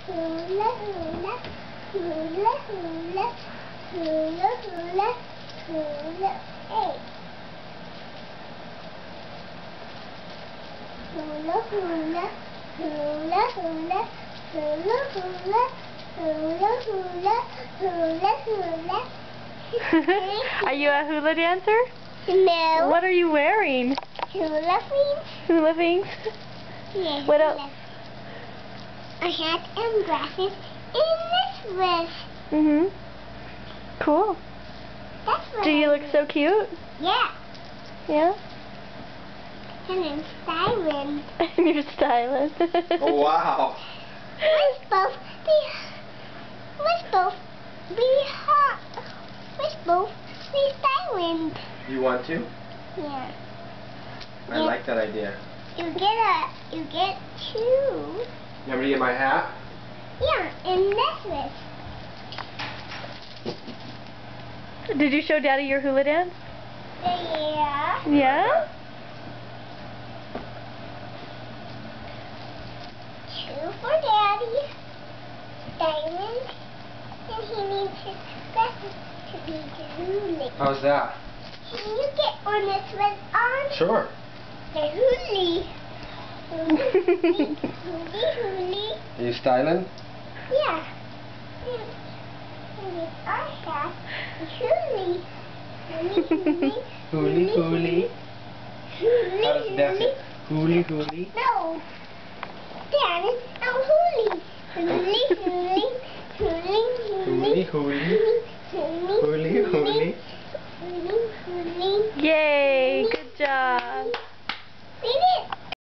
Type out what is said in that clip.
hula, hula, hula, hula, hula, hula, hula, hey. Hula, hula, hula, hula, hula, hula, hula, hula, hula, hula. Are you a hula dancer? No. What are you wearing? Hula things? Hula things? Yes. What else? A hat and glasses and this dress. Cool. That's what Do you look so cute? Yeah. Yeah? And I'm styling. You're styling. Oh, wow. We're supposed to be styling. You want to? Yeah. I like that idea. You get two. You want me to get my hat? Yeah, and necklace. Did you show Daddy your hula dance? Yeah. Yeah? Two for Daddy. Diamond. And he needs his glasses to be hooly. How's that? Can you get on this one on? Sure. The hooly. Hooly, hooly. Are you styling? Yeah. And it's our hat. Hooly. Hooly, hooly. Hooly, hooly. Hooly, How does Dad say? hooly. Hooly, hooly. No. Dad, it's not hooly. Hooly, hooly. Hooly, Hooly, hooly. hooly. Hooly, Hooly, hooly. Hooly, hooly. Yay!